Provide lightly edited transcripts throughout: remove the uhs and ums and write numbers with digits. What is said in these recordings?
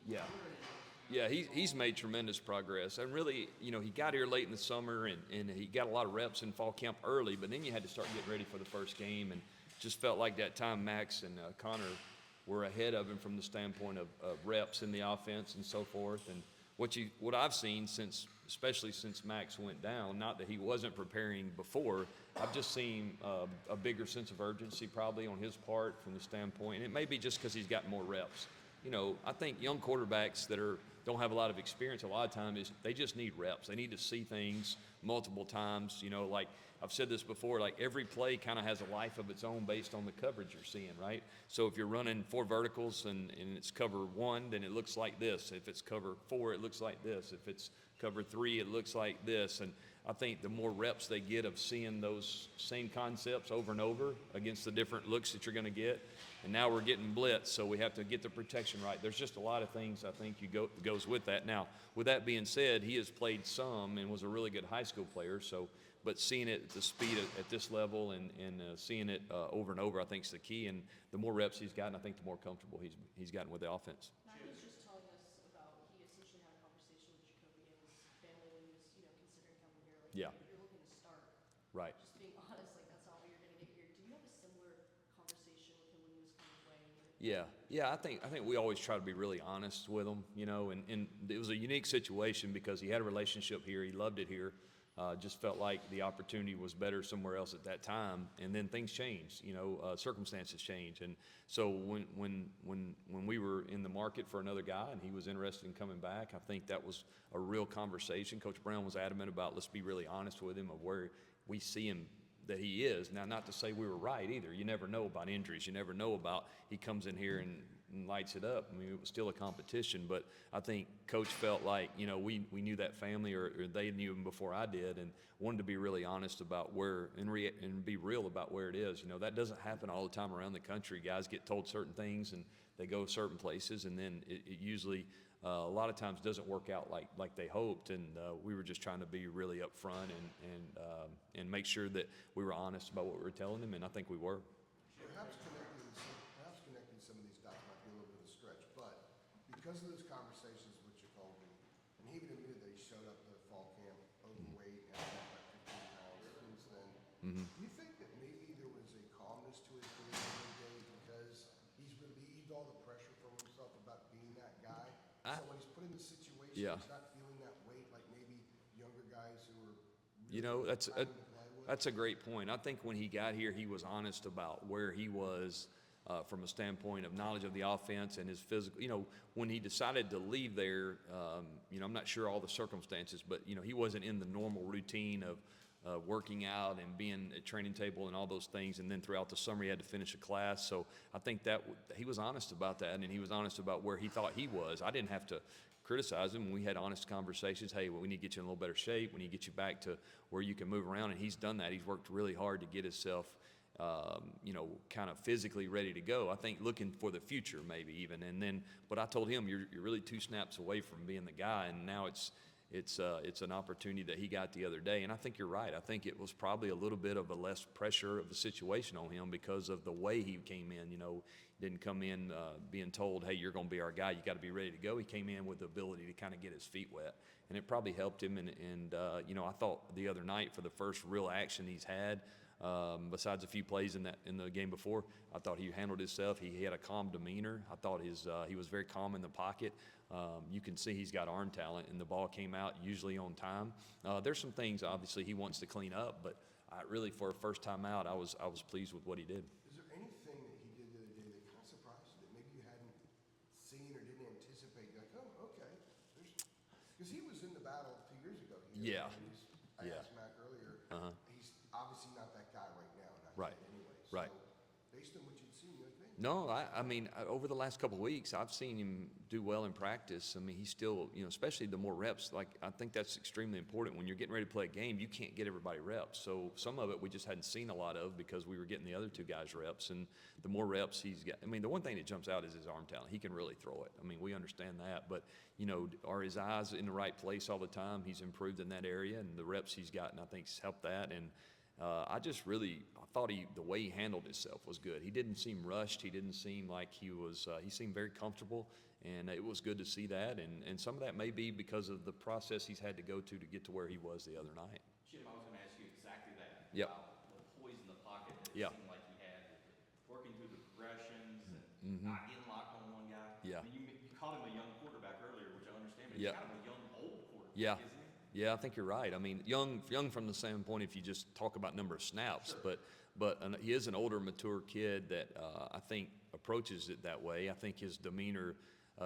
Yeah, he's made tremendous progress. And really, he got here late in the summer and he got a lot of reps in fall camp early, but then you had to start getting ready for the first game. And just felt like that time Max and Connor were ahead of him from the standpoint of reps in the offense and so forth. And what I've seen especially since Max went down, not that he wasn't preparing before, I've just seen a bigger sense of urgency probably on his part from the standpoint. And it may be just because he's got more reps. I think young quarterbacks that don't have a lot of experience, a lot of times they just need reps. They need to see things multiple times. Like I've said this before, like every play kind of has a life of its own based on the coverage you're seeing, right? So if you're running 4 verticals and it's cover 1, then it looks like this. If it's cover 4, it looks like this. If it's cover 3, it looks like this. And I think the more reps they get of seeing those same concepts over and over against the different looks that you're going to get. And now we're getting blitz, so we have to get the protection right. There's just a lot of things I think goes with that. Now, with that being said, he has played some and was a really good high school player. But seeing it at the speed at this level and seeing it over and over, I think is the key. And the more reps he's gotten, I think the more comfortable he's gotten with the offense. Matt was just telling us about he essentially had a conversation with Jacoby and his family when he was, considering coming here. Like, Yeah. You're looking to start. Right. Just being honest, like that's not what you're going to get here. Do you have a similar conversation with him when he was coming away? Yeah. I think we always try to be really honest with him, and it was a unique situation because he had a relationship here. He loved it here. Just felt like the opportunity was better somewhere else at that time, and then things changed. Circumstances change, and so when we were in the market for another guy and he was interested in coming back, I think that was a real conversation. Coach Brown was adamant about let's be really honest with him of where we see him that he is. Now, not to say we were right either. You never know about injuries. You never know about he comes in here and lights it up. I mean, it was still a competition, but I think Coach felt like, we knew that family or they knew him before I did and wanted to be really honest about where and be real about where it is. That doesn't happen all the time around the country. Guys get told certain things and they go certain places, and then it usually a lot of times doesn't work out like they hoped. And we were just trying to be really upfront and make sure that we were honest about what we were telling them, and I think we were. Perhaps connecting some of these dots might be a little bit of a stretch, but because of those conversations with Jacoby, and he even admitted that he showed up to fall camp overweight and had like 15 pounds since then, do you think that maybe there was a calmness to his game every day because he's relieved all the pressure from himself about being that guy? So when he's put in the situation, he's not feeling that weight like maybe younger guys who are really that's a great point. I think when he got here, he was honest about where he was from a standpoint of knowledge of the offense and his physical. When he decided to leave there, I'm not sure all the circumstances, but he wasn't in the normal routine of working out and being at training table and all those things. And then throughout the summer, he had to finish a class. So I think that he was honest about that, and he was honest about where he thought he was. I didn't have to criticize him. We had honest conversations. Hey, we need to get you in a little better shape. We need to get you back to where you can move around. And he's done that. He's worked really hard to get himself, kind of physically ready to go. I think looking for the future maybe even. And then, but I told him, you're really 2 snaps away from being the guy. And now it's an opportunity that he got the other day. And I think you're right. I think it was probably a little bit of a less pressure of a situation on him because of the way he came in. Didn't come in being told, hey, you're going to be our guy. You got to be ready to go. He came in with the ability to kind of get his feet wet. And it probably helped him. And I thought the other night for the first real action he's had, besides a few plays in the game before, I thought he handled himself. He had a calm demeanor. I thought he was very calm in the pocket. You can see he's got arm talent, and the ball came out usually on time. There's some things obviously he wants to clean up, but really for a first time out, I was pleased with what he did. Is there anything that he did the other day that kind of surprised you that maybe you hadn't seen or didn't anticipate? You're like, oh, okay. Because he was in the battle 2 years ago. I asked Mac earlier. He's obviously not that guy right now. Right. Anyway. Right. So based on what you'd seen, you're like, man. No, I mean, over the last couple of weeks, I've seen him do well in practice. I mean, he's still, especially the more reps, like I think that's extremely important. When you're getting ready to play a game, you can't get everybody reps. So some of it we just hadn't seen a lot of because we were getting the other 2 guys reps. And the more reps he's got, I mean, the one thing that jumps out is his arm talent. He can really throw it. I mean, we understand that. But, are his eyes in the right place all the time? He's improved in that area, and the reps he's gotten, I think, has helped that. And I thought the way he handled himself was good. He didn't seem rushed. He didn't seem like he seemed very comfortable, and it was good to see that. And some of that may be because of the process he's had to go to get to where he was the other night. Chip, I was going to ask you exactly that. Yep. About the poise in the pocket that Yeah. it seemed like he had, working through the progressions and not getting locked on one guy. Yeah. I mean, you called him a young quarterback earlier, which I understand, but Yeah. he's kind of a young, old quarterback, Yeah. isn't he? Yeah, I think you're right. I mean, young from the standpoint if you just talk about number of snaps, Sure. but he is an older, mature kid that I think approaches it that way. I think his demeanor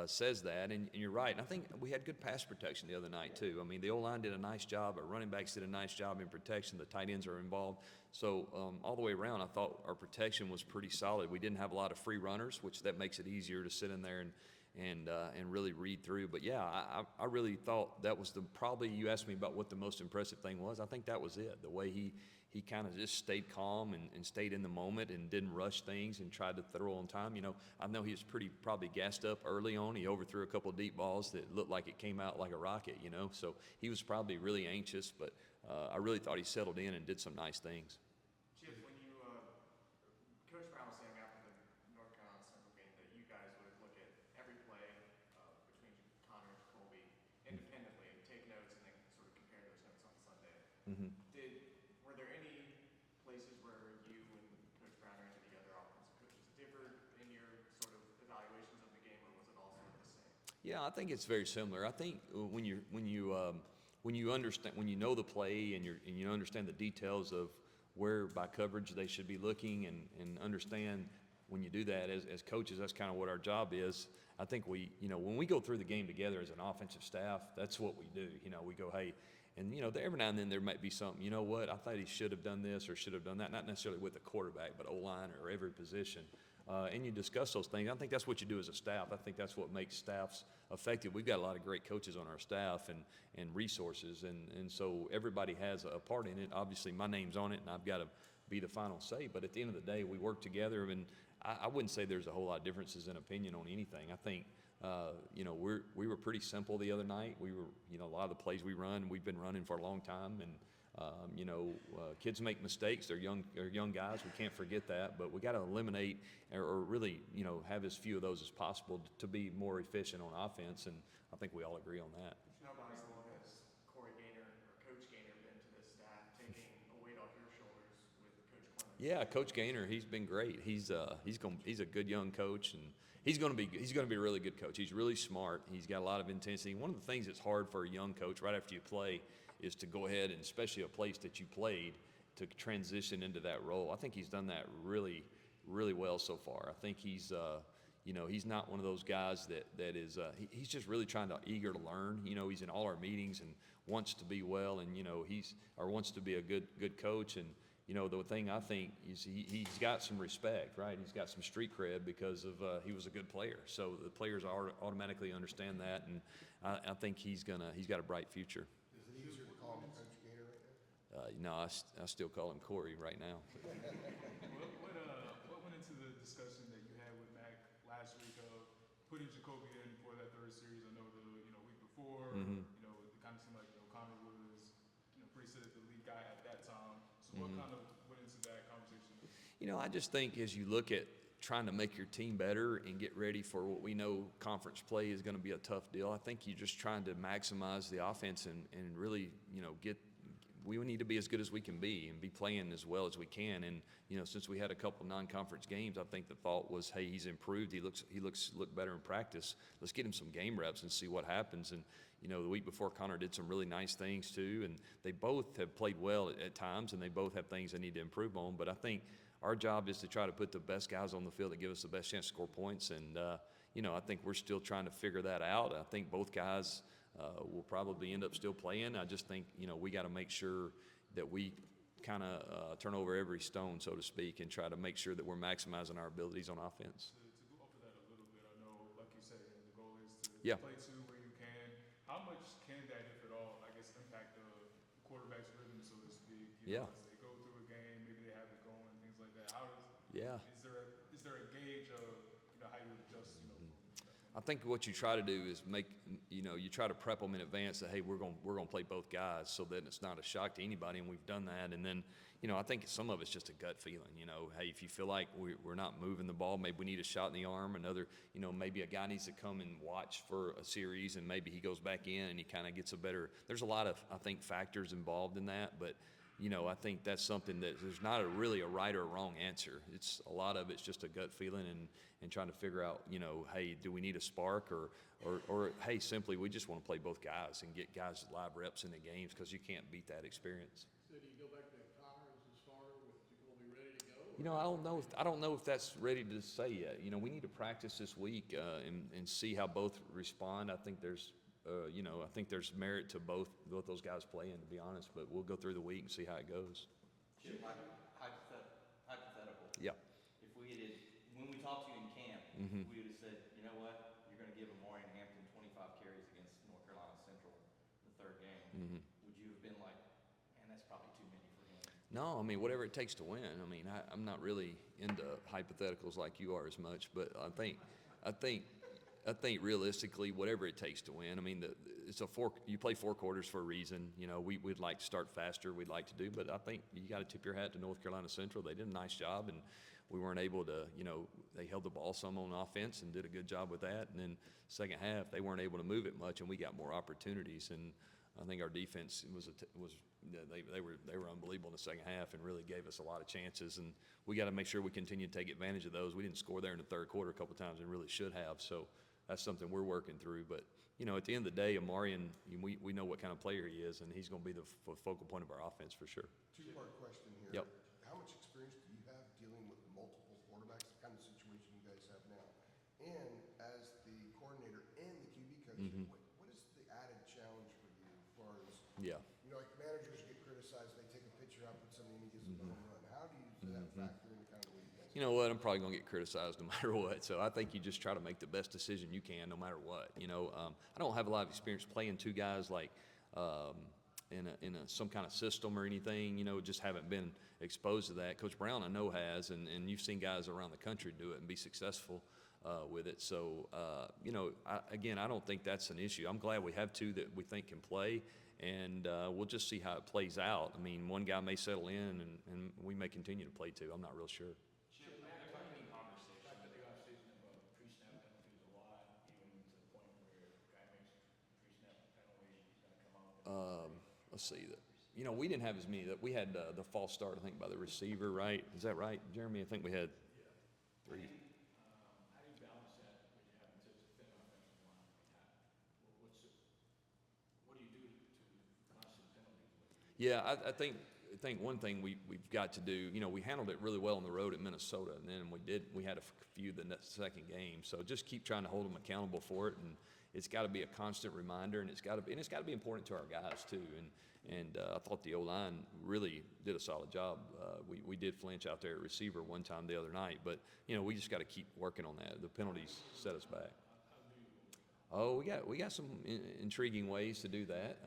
says that, and you're right. And I think we had good pass protection the other night too. I mean, the O-line did a nice job. Our running backs did a nice job in protection. The tight ends are involved. So all the way around, I thought our protection was pretty solid. We didn't have a lot of free runners, which that makes it easier to sit in there and really read through. But yeah, I really thought that was probably, you asked me about what the most impressive thing was. I think that was it. The way he kind of just stayed calm and stayed in the moment and didn't rush things and tried to throw on time. You know, I know he was probably gassed up early on. He overthrew a couple of deep balls that looked like it came out like a rocket, you know. So he was probably really anxious, but I really thought he settled in and did some nice things. Chip, when you, Coach Brown was saying after the North Carolina Central game that you guys would look at every play between Connor and Jacoby independently and take notes and then sort of compare those notes on Sunday. Were there any places where you and Coach Brown or any of the other offensive coaches differed in your sort of evaluations of the game, or was it all sort of the same? Yeah, I think it's very similar. I think when you understand, when you know the play and you understand the details of where by coverage they should be looking and understand when you do that as coaches, that's kind of what our job is. I think when we go through the game together as an offensive staff, that's what we do. You know, we go, hey, and every now and then there might be something, you know what, I thought he should have done this or should have done that, not necessarily with the quarterback, but O-line or every position. And you discuss those things. I think that's what you do as a staff. I think that's what makes staffs effective. We've got a lot of great coaches on our staff and resources, and so everybody has a part in it. Obviously, my name's on it, and I've got to be the final say. But at the end of the day, we work together, and I wouldn't say there's a whole lot of differences in opinion on anything. I think we were pretty simple the other night. We were, a lot of the plays we run, we've been running for a long time, and kids make mistakes. They're young guys. We can't forget that. But we got to eliminate or really, have as few of those as possible to be more efficient on offense. And I think we all agree on that. How about as long as Corey Gaynor or Coach Gaynor been to this staff, taking a weight off your shoulders with Coach Clemens? Yeah, Coach Gaynor, he's been great. He's a good young coach, and he's going to be a really good coach. He's really smart. He's got a lot of intensity. One of the things that's hard for a young coach right after you play is to go ahead, and especially a place that you played, to transition into that role. I think he's done that really, really well so far. I think he's not one of those guys that is he's just really eager to learn. He's in all our meetings and wants to be well, and wants to be a good coach. And the thing I think is he's got some respect, right? He's got some street cred because of he was a good player. So the players automatically understand that, and I think he's got a bright future. Is it easier to call him Coach Gaynor right now? No, I still call him Corey right now. What went into the discussion that you had with Mac last week of putting Jacoby in for that third series? I know the week before, it kind of seemed like Connor was pretty set as the lead guy at that time. So what kind of went into that conversation? I just think as you look at trying to make your team better and get ready for what we know conference play is going to be a tough deal, I think you're just trying to maximize the offense and really, we need to be as good as we can be and be playing as well as we can. And, since we had a couple non-conference games, I think the thought was, hey, he's improved. He looks better in practice. Let's get him some game reps and see what happens. And, the week before, Connor did some really nice things too. And they both have played well at times, and they both have things they need to improve on. But I think our job is to try to put the best guys on the field that give us the best chance to score points. And, I think we're still trying to figure that out. I think both guys will probably end up still playing. I just think, we got to make sure that we kind of turn over every stone, so to speak, and try to make sure that we're maximizing our abilities on offense. To go over that a little bit, I know, like you said, the goal is to Yeah. play two where you can. How much can that, if at all, I guess, impact the quarterback's rhythm, so to speak? Yeah. As they go through a game, maybe they have it going, things like that. Yeah. Is there a gauge of how you would adjust? I think what you try to do is you try to prep them in advance that, hey, we're gonna play both guys, so that it's not a shock to anybody, and we've done that. And then, I think some of it's just a gut feeling. Hey, if you feel like we're not moving the ball, maybe we need a shot in the arm. Another, maybe a guy needs to come and watch for a series, and maybe he goes back in and he kind of gets a better. There's a lot of, I think, factors involved in that, but. I think that's something that there's not really a right or wrong answer. It's a lot of it's just a gut feeling and trying to figure out, hey, do we need a spark or hey, simply we just want to play both guys and get guys live reps in the games because you can't beat that experience. So do you go back to Connor as a starter with Jacoby ready to go? I don't know if that's ready to say yet. We need to practice this week and see how both respond. I think there's merit to both those guys playing, to be honest. But we'll go through the week and see how it goes. Chip, hypothetical. Yeah. If when we talked to you in camp, Mm-hmm. we would have said, you know what, you're going to give Amari and Hampton 25 carries against North Carolina Central the third game. Mm-hmm. Would you have been like, man, that's probably too many for him? No, whatever it takes to win. I'm not really into hypotheticals like you are as much, but I think realistically, whatever it takes to win. You play 4 quarters for a reason. We'd like to start faster. We'd like to do, but I think you got to tip your hat to North Carolina Central. They did a nice job, and we weren't able to. They held the ball some on offense and did a good job with that. And then second half, they weren't able to move it much, and we got more opportunities. And I think our defense they were unbelievable in the second half and really gave us a lot of chances. And we got to make sure we continue to take advantage of those. We didn't score there in the third quarter a couple of times and really should have. So. That's something we're working through. But, at the end of the day, Amari, we know what kind of player he is, and he's going to be the focal point of our offense for sure. Two-part question here. Yep. How much experience do you have dealing with multiple quarterbacks, the kind of situation you guys have now? And as the coordinator and the QB coach, what is the added challenge for you as far as, Yeah. Like managers get criticized, they take a picture out, put something in, he gets a home run. How does that factor into kind of what you guys You know what? I'm probably going to get criticized no matter what. So I think you just try to make the best decision you can no matter what. I don't have a lot of experience playing 2 guys like in some kind of system or anything. Just haven't been exposed to that. Coach Brown, I know, has, and you've seen guys around the country do it and be successful with it. So, I don't think that's an issue. I'm glad we have 2 that we think can play, and we'll just see how it plays out. One guy may settle in, and we may continue to play 2. I'm not real sure. Back to the offseason about pre-snap penalties a lot, even to the point where a guy makes a pre-snap penalty, he's going to come out. Let's see that. We didn't have as many. That we had the false start, I think, by the receiver, right? Is that right, Jeremy? I think we had 3. How do you balance that when you're having such a thin offensive line? What do you do to constant penalties? Yeah, I think one thing we've got to do, we handled it really well on the road at Minnesota, and then we had a few the second game. So just keep trying to hold them accountable for it, and it's got to be a constant reminder, and it's got to be important to our guys too. And I thought the O-line really did a solid job. We did flinch out there at receiver one time the other night, but we just got to keep working on that. The penalties set us back. Oh, we got some intriguing ways to do that.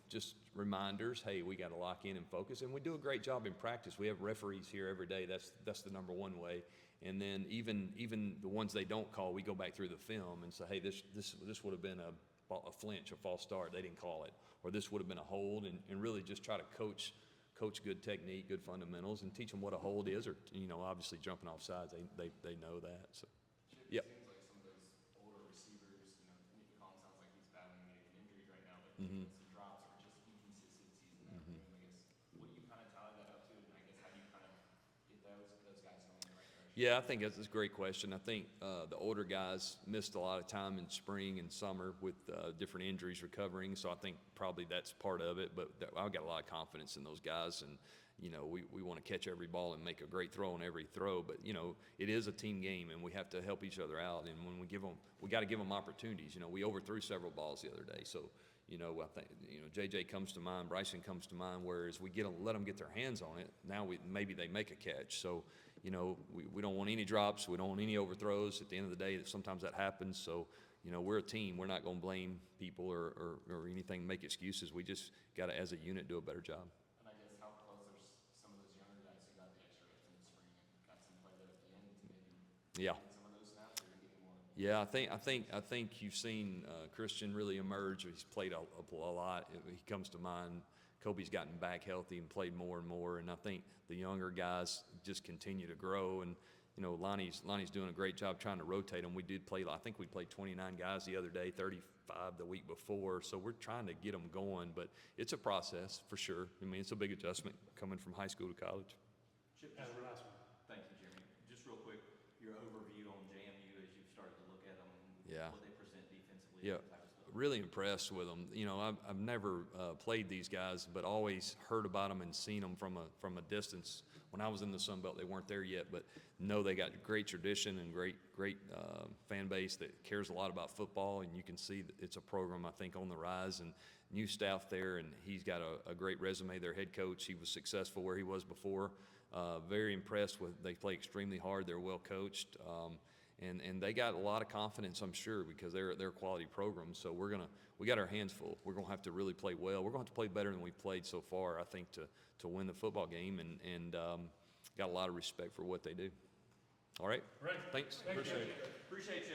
Just reminders. Hey, we got to lock in and focus, and we do a great job in practice. We have referees here every day. That's the number one way. And then even the ones they don't call, we go back through the film and say, hey, this would have been a flinch, a false start. They didn't call it, or this would have been a hold, and really just try to coach good technique, good fundamentals, and teach them what a hold is, or obviously jumping off sides. They know that. So, It yep. seems like some of those older receivers, Nico Collins sounds like he's battling injuries right now, but Mm-hmm. some drops or just inconsistencies in that room. I guess, what do you kind of tie that up to, and I guess how do you kind of get those guys going in the right direction? Yeah, I think that's a great question. I think the older guys missed a lot of time in spring and summer with different injuries recovering, so I think probably that's part of it. But I've got a lot of confidence in those guys, and we want to catch every ball and make a great throw on every throw. But it is a team game, and we have to help each other out. And when we got to give them opportunities. We overthrew several balls the other day, so. I think JJ comes to mind, Bryson comes to mind. Whereas we let them get their hands on it, now maybe they make a catch. So, we don't want any drops, we don't want any overthrows. At the end of the day, sometimes that happens. So, we're a team. We're not going to blame people or anything, make excuses. We just got to, as a unit, do a better job. And I guess how close are some of those younger guys who got the extra reps in the spring and got some play there at the end to maybe Yeah. get some of those snaps, or are you getting more? Yeah, I think you've seen Christian really emerge. He's played a lot. He comes to mind. Kobe's gotten back healthy and played more and more, and I think the younger guys just continue to grow. And Lonnie's doing a great job trying to rotate them. I think we played 29 guys the other day, 35 the week before. So we're trying to get them going, but it's a process for sure. I mean, it's a big adjustment coming from high school to college. Chip, And the last one. thank you, Jeremy. Just real quick, your overview on JMU as you've started to look at them, Yeah. what they present defensively, Yeah, that type of stuff. really impressed with them. I've never played these guys, but always heard about them and seen them from a distance. When I was in the Sun Belt, they weren't there yet, but know they got great tradition and great fan base that cares a lot about football, and you can see that it's a program, I think, on the rise, and new staff there, and he's got a great resume. Their head coach, he was successful where he was before. Very impressed with. They play extremely hard. They're well coached. And they got a lot of confidence, I'm sure, because they're a quality program. So we got our hands full. We're gonna have to really play well. We're gonna have to play better than we've played so far, I think, to win the football game. And got a lot of respect for what they do. All right. Right. Thanks. Thank you. Appreciate it. Appreciate you.